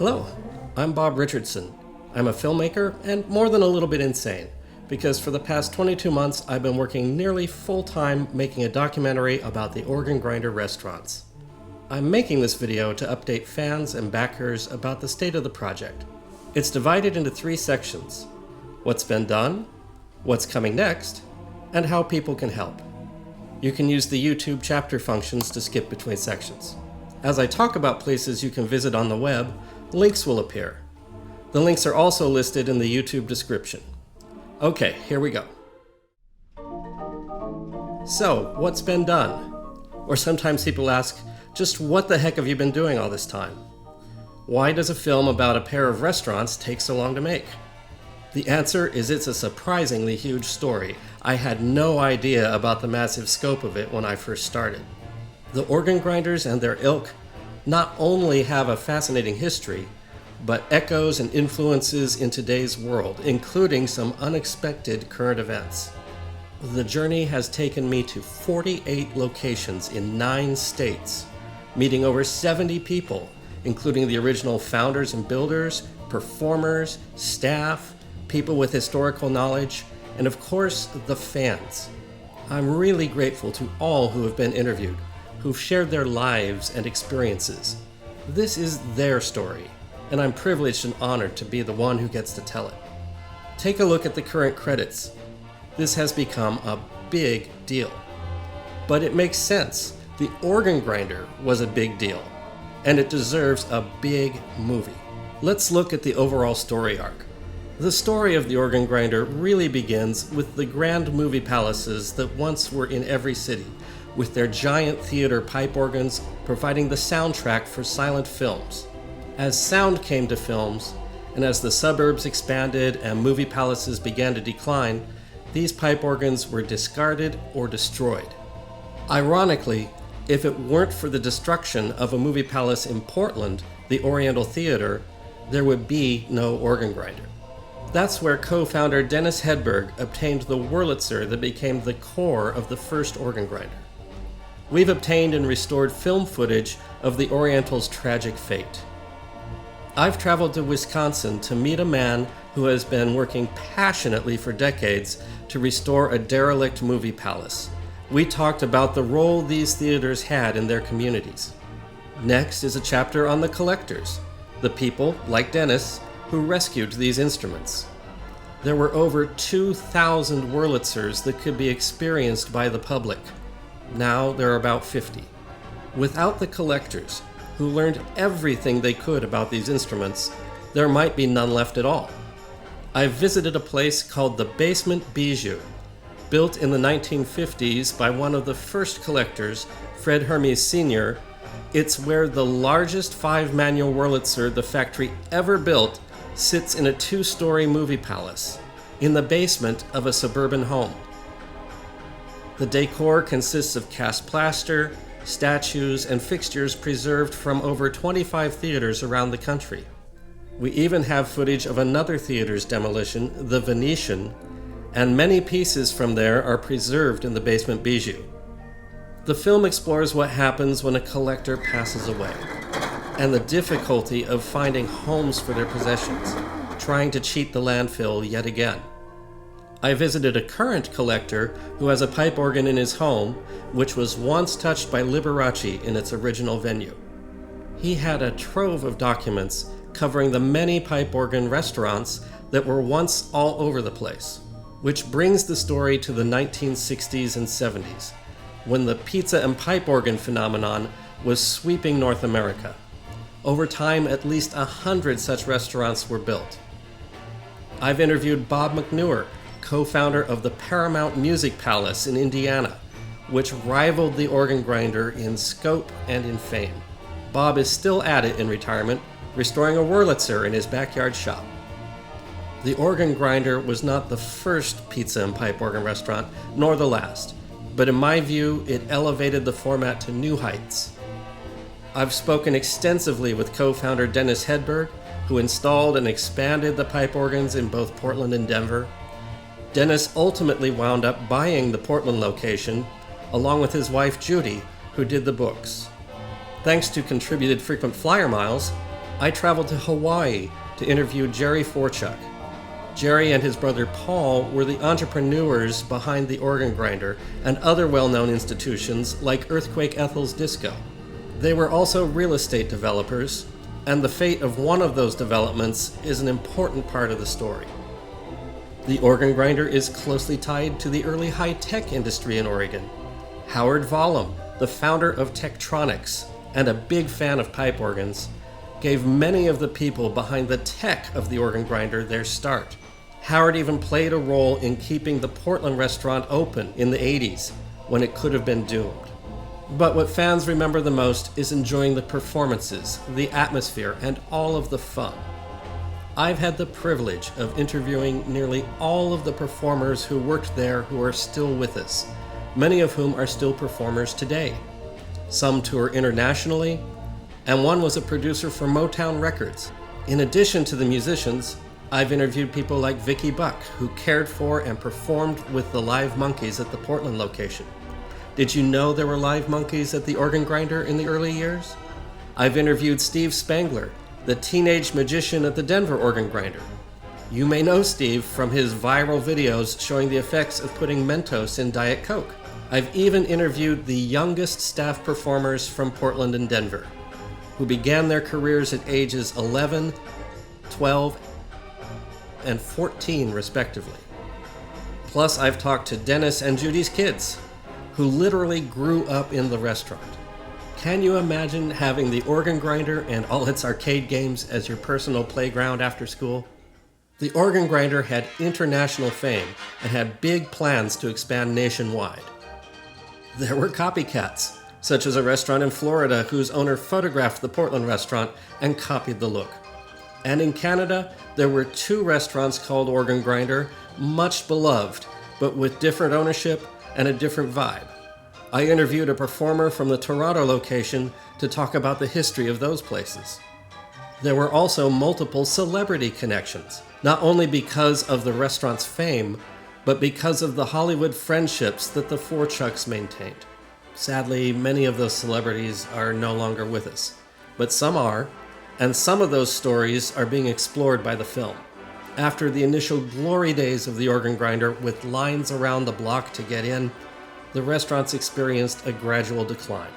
Hello, I'm Bob Richardson. I'm a filmmaker and more than a little bit insane, because for the past 22 months I've been working nearly full-time making a documentary about the organ grinder restaurants. I'm making this video to update fans and backers about the state of the project. It's divided into 3 sections: what's been done, what's coming next, and how people can help. You can use the YouTube chapter functions to skip between sections. As I talk about places you can visit on the web, links will appear. The links are also listed in the YouTube description. Okay, here we go. So, what's been done? Or sometimes people ask, just what the heck have you been doing all this time? Why does a film about a pair of restaurants take so long to make? The answer is it's a surprisingly huge story. I had no idea about the massive scope of it when I first started. The organ grinders and their ilk not only have a fascinating history, but echoes and influences in today's world, including some unexpected current events. The journey has taken me to 48 locations in 9 states, meeting over 70 people, including the original founders and builders, performers, staff, people with historical knowledge, and of course, the fans. I'm really grateful to all who have been interviewed, who've shared their lives and experiences. This is their story, and I'm privileged and honored to be the one who gets to tell it. Take a look at the current credits. This has become a big deal. But it makes sense. The organ grinder was a big deal, and it deserves a big movie. Let's look at the overall story arc. The story of the organ grinder really begins with the grand movie palaces that once were in every city, with their giant theater pipe organs providing the soundtrack for silent films. As sound came to films, and as the suburbs expanded and movie palaces began to decline, these pipe organs were discarded or destroyed. Ironically, if it weren't for the destruction of a movie palace in Portland, the Oriental Theatre, there would be no organ grinder. That's where co-founder Dennis Hedberg obtained the Wurlitzer that became the core of the first organ grinder. We've obtained and restored film footage of the Oriental's tragic fate. I've traveled to Wisconsin to meet a man who has been working passionately for decades to restore a derelict movie palace. We talked about the role these theaters had in their communities. Next is a chapter on the collectors, the people, like Dennis, who rescued these instruments. There were over 2,000 Wurlitzers that could be experienced by the public. Now there are about 50. Without the collectors, who learned everything they could about these instruments, there might be none left at all. I visited a place called the Basement Bijou, built in the 1950s by one of the first collectors, Fred Hermes Sr. It's where the largest 5-manual Wurlitzer the factory ever built sits in a 2-story movie palace, in the basement of a suburban home. The decor consists of cast plaster, statues, and fixtures preserved from over 25 theaters around the country. We even have footage of another theater's demolition, the Venetian, and many pieces from there are preserved in the Basement Bijou. The film explores what happens when a collector passes away, and the difficulty of finding homes for their possessions, trying to cheat the landfill yet again. I visited a current collector who has a pipe organ in his home, which was once touched by Liberace in its original venue. He had a trove of documents covering the many pipe organ restaurants that were once all over the place, which brings the story to the 1960s and 70s, when the pizza and pipe organ phenomenon was sweeping North America. Over time, at least 100 such restaurants were built. I've interviewed Bob McNewer, co-founder of the Paramount Music Palace in Indiana, which rivaled the organ grinder in scope and in fame. Bob is still at it in retirement, restoring a Wurlitzer in his backyard shop. The organ grinder was not the first pizza and pipe organ restaurant, nor the last, but in my view, it elevated the format to new heights. I've spoken extensively with co-founder Dennis Hedberg, who installed and expanded the pipe organs in both Portland and Denver. Dennis ultimately wound up buying the Portland location, along with his wife Judy, who did the books. Thanks to contributed frequent flyer miles, I traveled to Hawaii to interview Jerry Forchuk. Jerry and his brother Paul were the entrepreneurs behind the Organ Grinder and other well-known institutions like Earthquake Ethel's Disco. They were also real estate developers, and the fate of one of those developments is an important part of the story. The Organ Grinder is closely tied to the early high-tech industry in Oregon. Howard Vollum, the founder of Tektronix and a big fan of pipe organs, gave many of the people behind the tech of the Organ Grinder their start. Howard even played a role in keeping the Portland restaurant open in the 80s when it could have been doomed. But what fans remember the most is enjoying the performances, the atmosphere, and all of the fun. I've had the privilege of interviewing nearly all of the performers who worked there who are still with us, many of whom are still performers today. Some tour internationally, and one was a producer for Motown Records. In addition to the musicians, I've interviewed people like Vicki Buck, who cared for and performed with the Live Monkeys at the Portland location. Did you know there were live monkeys at the Organ Grinder in the early years? I've interviewed Steve Spangler, the teenage magician at the Denver Organ Grinder. You may know Steve from his viral videos showing the effects of putting Mentos in Diet Coke. I've even interviewed the youngest staff performers from Portland and Denver, who began their careers at ages 11, 12, and 14 respectively. Plus, I've talked to Dennis and Judy's kids, who literally grew up in the restaurant. Can you imagine having the Organ Grinder and all its arcade games as your personal playground after school? The Organ Grinder had international fame and had big plans to expand nationwide. There were copycats, such as a restaurant in Florida whose owner photographed the Portland restaurant and copied the look. And in Canada, there were 2 restaurants called Organ Grinder, much beloved, but with different ownership and a different vibe. I interviewed a performer from the Toronto location to talk about the history of those places. There were also multiple celebrity connections, not only because of the restaurant's fame, but because of the Hollywood friendships that the Forchucks maintained. Sadly, many of those celebrities are no longer with us, but some are, and some of those stories are being explored by the film. After the initial glory days of the Organ Grinder with lines around the block to get in, the restaurants experienced a gradual decline.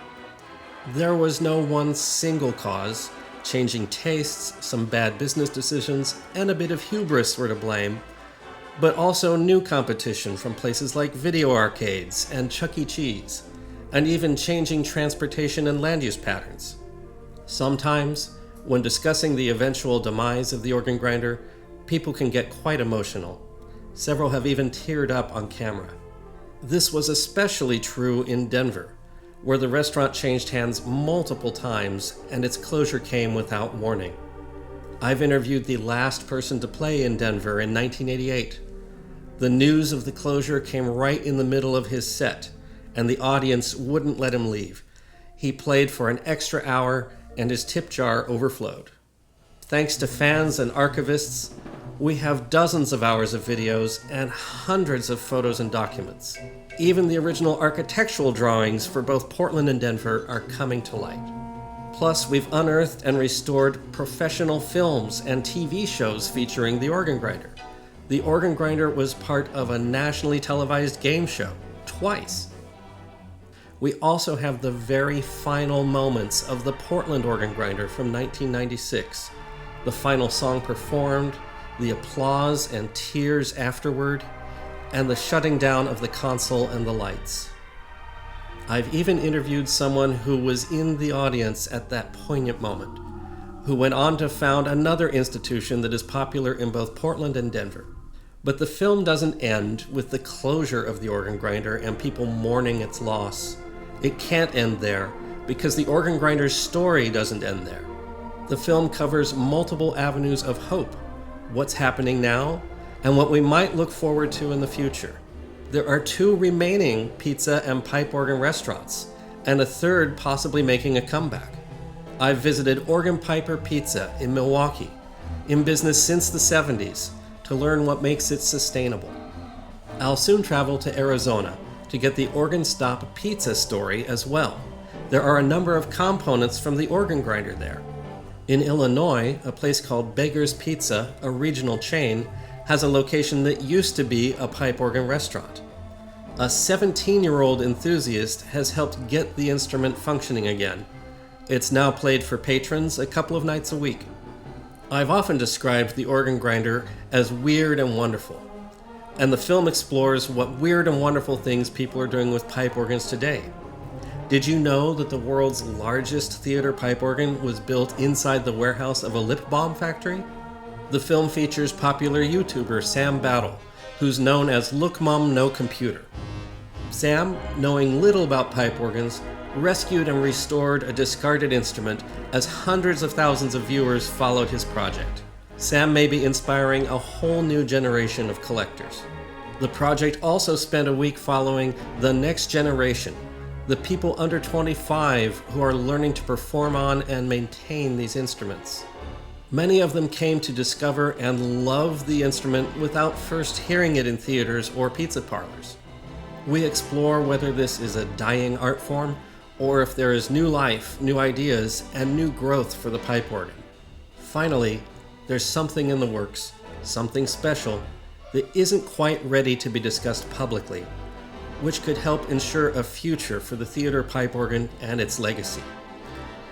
There was no one single cause. Changing tastes, some bad business decisions, and a bit of hubris were to blame, but also new competition from places like video arcades and Chuck E. Cheese, and even changing transportation and land use patterns. Sometimes, when discussing the eventual demise of the Organ Grinder, people can get quite emotional. Several have even teared up on camera. This was especially true in Denver, where the restaurant changed hands multiple times and its closure came without warning. I've interviewed the last person to play in Denver in 1988. The news of the closure came right in the middle of his set, and the audience wouldn't let him leave. He played for an extra hour and his tip jar overflowed. Thanks to fans and archivists, we have dozens of hours of videos and hundreds of photos and documents. Even the original architectural drawings for both Portland and Denver are coming to light. Plus, we've unearthed and restored professional films and TV shows featuring the Organ Grinder. The Organ Grinder was part of a nationally televised game show, twice. We also have the very final moments of the Portland Organ Grinder from 1996. The final song performed, the applause and tears afterward, and the shutting down of the console and the lights. I've even interviewed someone who was in the audience at that poignant moment, who went on to found another institution that is popular in both Portland and Denver. But the film doesn't end with the closure of the Organ Grinder and people mourning its loss. It can't end there, because the Organ Grinder's story doesn't end there. The film covers multiple avenues of hope, what's happening now, and what we might look forward to in the future. There are 2 remaining pizza and pipe organ restaurants, and a third possibly making a comeback. I've visited Organ Piper Pizza in Milwaukee, in business since the 70s, to learn what makes it sustainable. I'll soon travel to Arizona to get the Organ Stop Pizza story as well. There are a number of components from the Organ Grinder there. In Illinois, a place called Beggars Pizza, a regional chain, has a location that used to be a pipe organ restaurant. A 17-year-old enthusiast has helped get the instrument functioning again. It's now played for patrons a couple of nights a week. I've often described the organ grinder as weird and wonderful, and the film explores what weird and wonderful things people are doing with pipe organs today. Did you know that the world's largest theater pipe organ was built inside the warehouse of a lip balm factory? The film features popular YouTuber Sam Battle, who's known as Look Mum No Computer. Sam, knowing little about pipe organs, rescued and restored a discarded instrument as hundreds of thousands of viewers followed his project. Sam may be inspiring a whole new generation of collectors. The project also spent a week following the next generation, the people under 25 who are learning to perform on and maintain these instruments. Many of them came to discover and love the instrument without first hearing it in theaters or pizza parlors. We explore whether this is a dying art form or if there is new life, new ideas, and new growth for the pipe organ. Finally, there's something in the works, something special, that isn't quite ready to be discussed publicly, which could help ensure a future for the theater pipe organ and its legacy.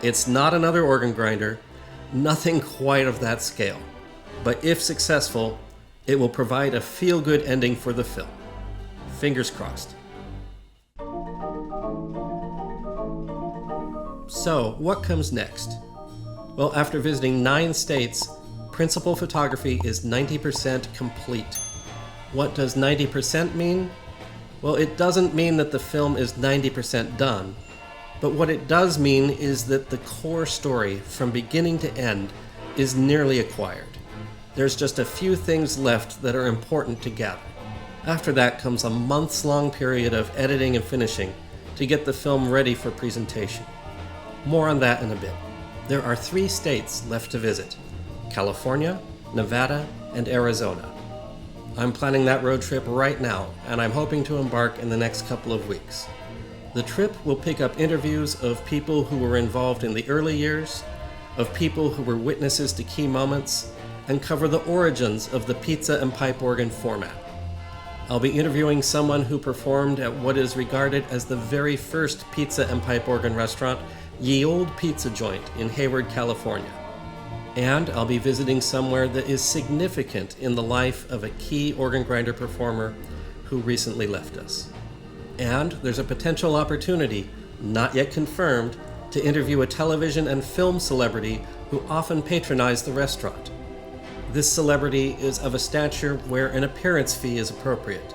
It's not another organ grinder, nothing quite of that scale, but if successful, it will provide a feel-good ending for the film. Fingers crossed. So, what comes next? Well, after visiting 9 states, principal photography is 90% complete. What does 90% mean? Well, it doesn't mean that the film is 90% done, but what it does mean is that the core story, from beginning to end, is nearly acquired. There's just a few things left that are important to gather. After that comes a months-long period of editing and finishing to get the film ready for presentation. More on that in a bit. There are 3 states left to visit: California, Nevada, and Arizona. I'm planning that road trip right now, and I'm hoping to embark in the next couple of weeks. The trip will pick up interviews of people who were involved in the early years, of people who were witnesses to key moments, and cover the origins of the pizza and pipe organ format. I'll be interviewing someone who performed at what is regarded as the very first pizza and pipe organ restaurant, Ye Olde Pizza Joynt in Hayward, California. And I'll be visiting somewhere that is significant in the life of a key organ grinder performer who recently left us. And there's a potential opportunity, not yet confirmed, to interview a television and film celebrity who often patronize the restaurant. This celebrity is of a stature where an appearance fee is appropriate.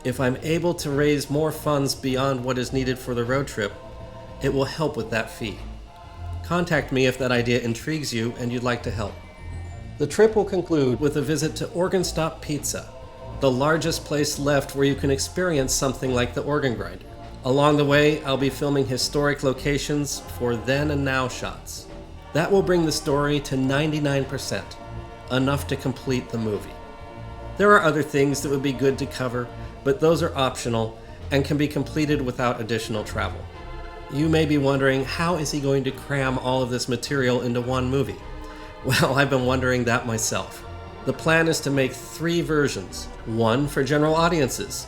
If I'm able to raise more funds beyond what is needed for the road trip, it will help with that fee. Contact me if that idea intrigues you and you'd like to help. The trip will conclude with a visit to Organ Stop Pizza, the largest place left where you can experience something like the organ grinder. Along the way, I'll be filming historic locations for then and now shots. That will bring the story to 99%, enough to complete the movie. There are other things that would be good to cover, but those are optional and can be completed without additional travel. You may be wondering, how is he going to cram all of this material into one movie? Well, I've been wondering that myself. The plan is to make 3 versions, one for general audiences.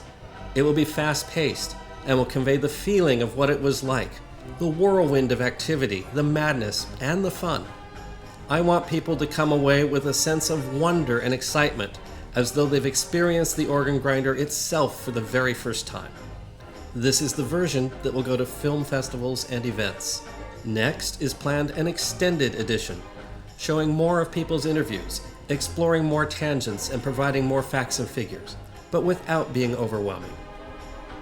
It will be fast-paced and will convey the feeling of what it was like, the whirlwind of activity, the madness, and the fun. I want people to come away with a sense of wonder and excitement, as though they've experienced the organ grinder itself for the very first time. This is the version that will go to film festivals and events. Next is planned an extended edition, showing more of people's interviews, exploring more tangents and providing more facts and figures, but without being overwhelming.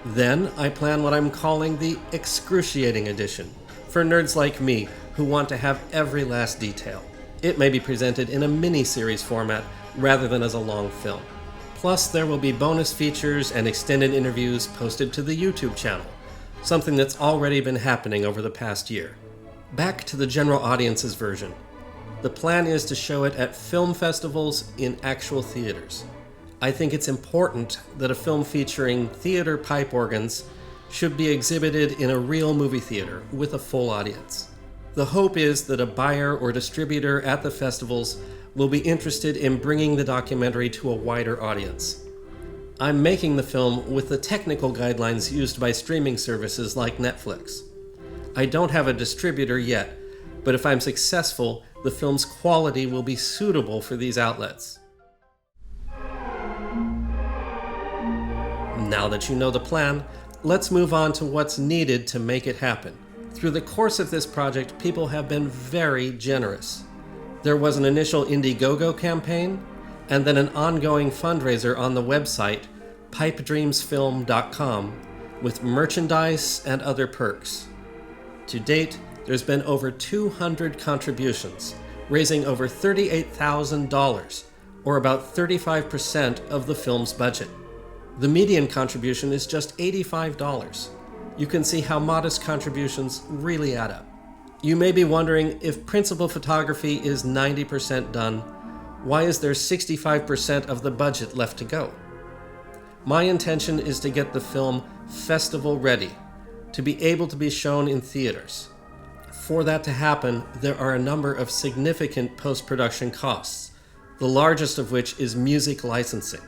Then I plan what I'm calling the excruciating edition, for nerds like me who want to have every last detail. It may be presented in a mini-series format rather than as a long film. Plus, there will be bonus features and extended interviews posted to the YouTube channel, something that's already been happening over the past year. Back to the general audience's version. The plan is to show it at film festivals in actual theaters. I think it's important that a film featuring theater pipe organs should be exhibited in a real movie theater with a full audience. The hope is that a buyer or distributor at the festivals will be interested in bringing the documentary to a wider audience. I'm making the film with the technical guidelines used by streaming services like Netflix. I don't have a distributor yet, but if I'm successful, the film's quality will be suitable for these outlets. Now that you know the plan, let's move on to what's needed to make it happen. Through the course of this project, people have been very generous. There was an initial Indiegogo campaign, and then an ongoing fundraiser on the website, pipedreamsfilm.com, with merchandise and other perks. To date, there's been over 200 contributions, raising over $38,000, or about 35% of the film's budget. The median contribution is just $85. You can see how modest contributions really add up. You may be wondering, if principal photography is 90% done, why is there 65% of the budget left to go? My intention is to get the film festival ready, to be able to be shown in theaters. For that to happen, there are a number of significant post-production costs, the largest of which is music licensing.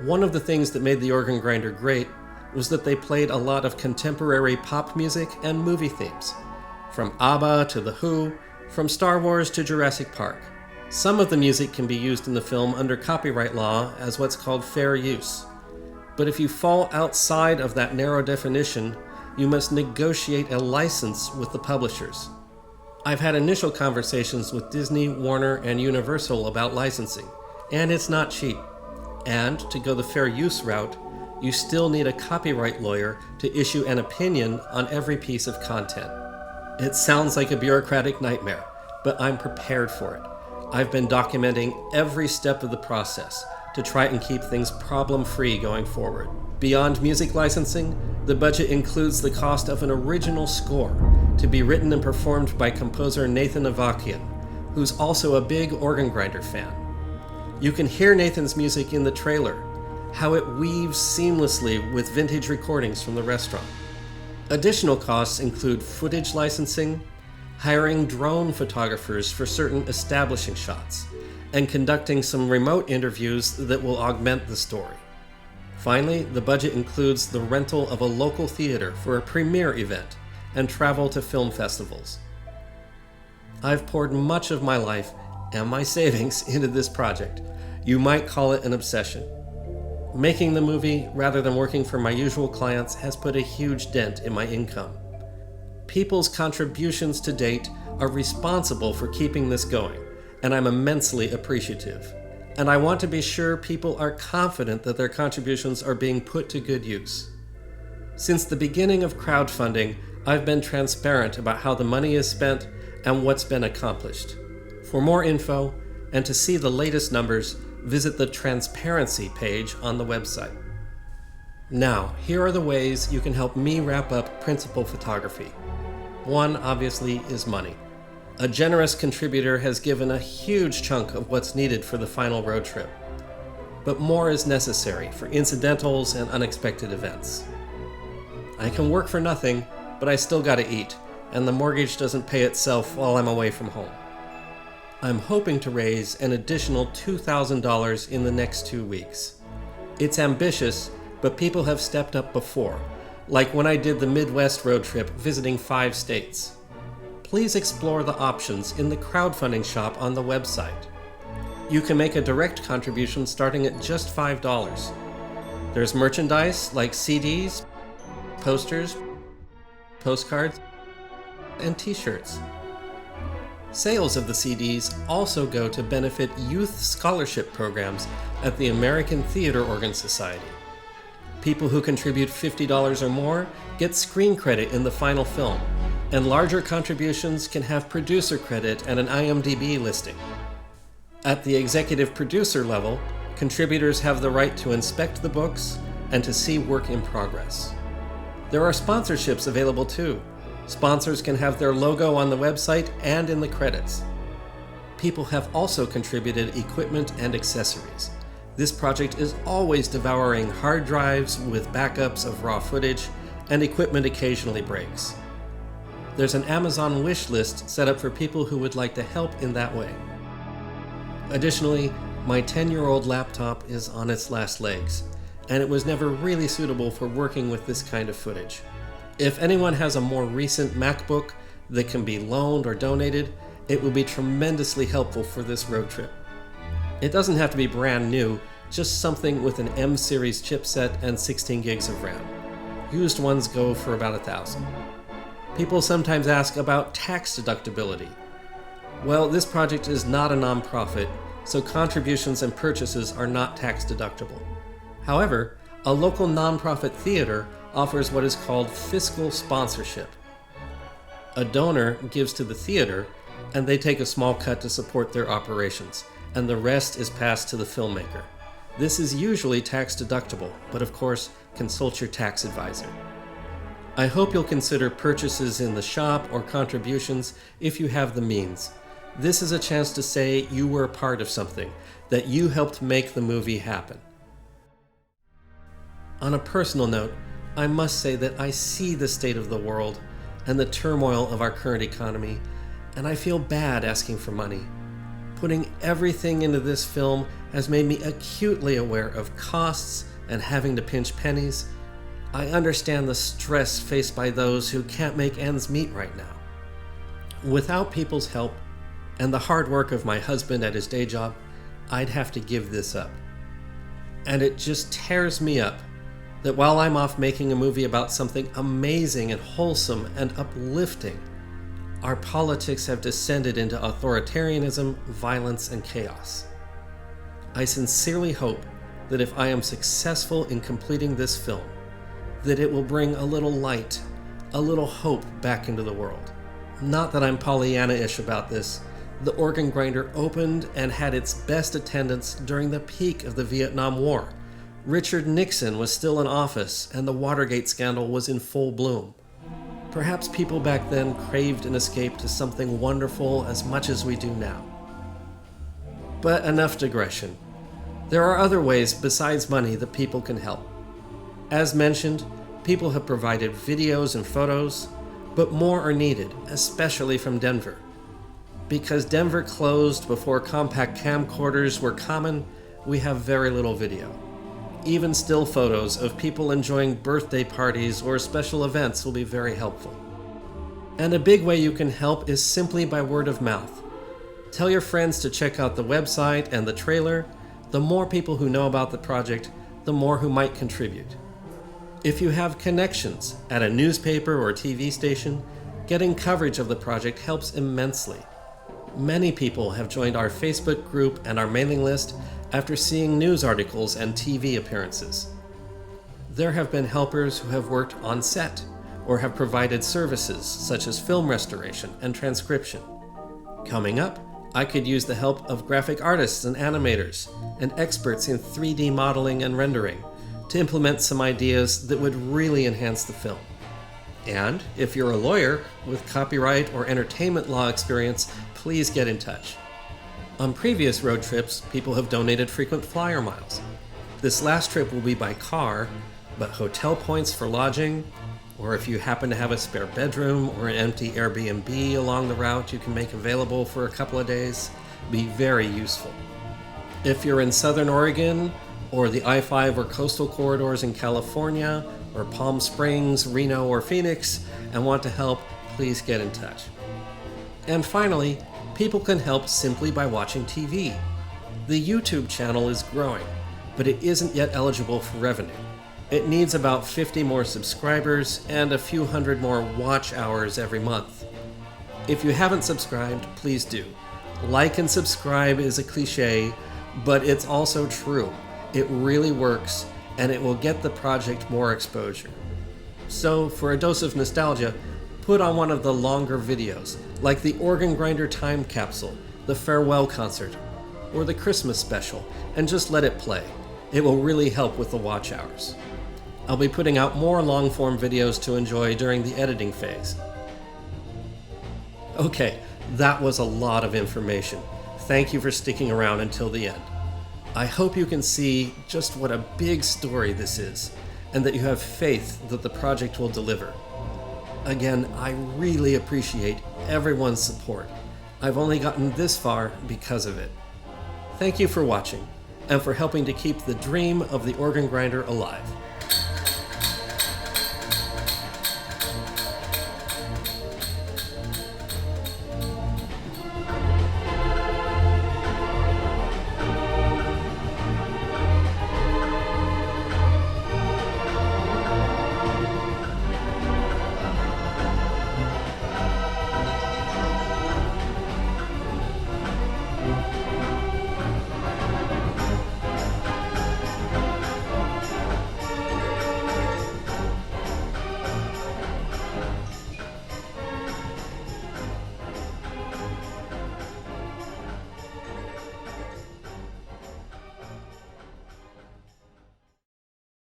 One of the things that made The Organ Grinder great was that they played a lot of contemporary pop music and movie themes, from ABBA to The Who, from Star Wars to Jurassic Park. Some of the music can be used in the film under copyright law as what's called fair use. But if you fall outside of that narrow definition, you must negotiate a license with the publishers. I've had initial conversations with Disney, Warner, and Universal about licensing, and it's not cheap. And to go the fair use route, you still need a copyright lawyer to issue an opinion on every piece of content. It sounds like a bureaucratic nightmare, but I'm prepared for it. I've been documenting every step of the process to try and keep things problem-free going forward. Beyond music licensing, the budget includes the cost of an original score to be written and performed by composer Nathan Avakian, who's also a big Organ Grinder fan. You can hear Nathan's music in the trailer, how it weaves seamlessly with vintage recordings from the restaurant. Additional costs include footage licensing, hiring drone photographers for certain establishing shots, and conducting some remote interviews that will augment the story. Finally, the budget includes the rental of a local theater for a premiere event and travel to film festivals. I've poured much of my life and my savings into this project. You might call it an obsession. Making the movie, rather than working for my usual clients, has put a huge dent in my income. People's contributions to date are responsible for keeping this going, and I'm immensely appreciative. And I want to be sure people are confident that their contributions are being put to good use. Since the beginning of crowdfunding, I've been transparent about how the money is spent and what's been accomplished. For more info, and to see the latest numbers, visit the transparency page on the website. Now, here are the ways you can help me wrap up principal photography. One, obviously, is money. A generous contributor has given a huge chunk of what's needed for the final road trip. But more is necessary for incidentals and unexpected events. I can work for nothing, but I still gotta eat, and the mortgage doesn't pay itself while I'm away from home. I'm hoping to raise an additional $2,000 in the next 2 weeks. It's ambitious, but people have stepped up before, like when I did the Midwest road trip visiting 5 states. Please explore the options in the Crowdfunding Shop on the website. You can make a direct contribution starting at just $5. There's merchandise like CDs, posters, postcards, and t-shirts. Sales of the CDs also go to benefit youth scholarship programs at the American Theatre Organ Society. People who contribute $50 or more get screen credit in the final film, and larger contributions can have producer credit and an IMDb listing. At the executive producer level, contributors have the right to inspect the books and to see work in progress. There are sponsorships available too. Sponsors can have their logo on the website and in the credits. People have also contributed equipment and accessories. This project is always devouring hard drives with backups of raw footage, and equipment occasionally breaks. There's an Amazon wish list set up for people who would like to help in that way. Additionally, my 10-year-old laptop is on its last legs, and it was never really suitable for working with this kind of footage. If anyone has a more recent MacBook that can be loaned or donated, it will be tremendously helpful for this road trip. It doesn't have to be brand new, just something with an M series chipset and 16 gigs of RAM. Used ones go for about $1,000. People sometimes ask about tax deductibility. Well, this project is not a nonprofit, so contributions and purchases are not tax deductible. However, a local nonprofit theater offers what is called fiscal sponsorship. A donor gives to the theater, and they take a small cut to support their operations, and the rest is passed to the filmmaker. This is usually tax deductible, but of course, consult your tax advisor. I hope you'll consider purchases in the shop or contributions if you have the means. This is a chance to say you were a part of something, that you helped make the movie happen. On a personal note, I must say that I see the state of the world and the turmoil of our current economy, and I feel bad asking for money. Putting everything into this film has made me acutely aware of costs and having to pinch pennies. I understand the stress faced by those who can't make ends meet right now. Without people's help and the hard work of my husband at his day job, I'd have to give this up. And it just tears me up that while I'm off making a movie about something amazing and wholesome and uplifting, our politics have descended into authoritarianism, violence, and chaos. I sincerely hope that if I am successful in completing this film, that it will bring a little light, a little hope back into the world. Not that I'm Pollyanna-ish about this. The organ grinder opened and had its best attendance during the peak of the Vietnam War. Richard Nixon was still in office, and the Watergate scandal was in full bloom. Perhaps people back then craved an escape to something wonderful as much as we do now. But enough digression. There are other ways besides money that people can help. As mentioned, people have provided videos and photos, but more are needed, especially from Denver. Because Denver closed before compact camcorders were common, we have very little video. Even still photos of people enjoying birthday parties or special events will be very helpful. And a big way you can help is simply by word of mouth. Tell your friends to check out the website and the trailer. The more people who know about the project, the more who might contribute. If you have connections at a newspaper or TV station, getting coverage of the project helps immensely. Many people have joined our Facebook group and our mailing list after seeing news articles and TV appearances. There have been helpers who have worked on set or have provided services such as film restoration and transcription. Coming up, I could use the help of graphic artists and animators and experts in 3D modeling and rendering to implement some ideas that would really enhance the film. And if you're a lawyer with copyright or entertainment law experience, please get in touch. On previous road trips, people have donated frequent flyer miles. This last trip will be by car, but hotel points for lodging, or if you happen to have a spare bedroom or an empty Airbnb along the route you can make available for a couple of days, be very useful. If you're in Southern Oregon, or the I-5 or coastal corridors in California, or Palm Springs, Reno, or Phoenix, and want to help, please get in touch. And finally, people can help simply by watching TV. The YouTube channel is growing, but it isn't yet eligible for revenue. It needs about 50 more subscribers and a few hundred more watch hours every month. If you haven't subscribed, please do. Like and subscribe is a cliche, but it's also true. It really works, and it will get the project more exposure. So, for a dose of nostalgia, put on one of the longer videos, like the Organ Grinder Time Capsule, the Farewell Concert, or the Christmas Special, and just let it play. It will really help with the watch hours. I'll be putting out more long-form videos to enjoy during the editing phase. Okay, that was a lot of information. Thank you for sticking around until the end. I hope you can see just what a big story this is, and that you have faith that the project will deliver. Again, I really appreciate everyone's support. I've only gotten this far because of it. Thank you for watching, and for helping to keep the dream of the organ grinder alive.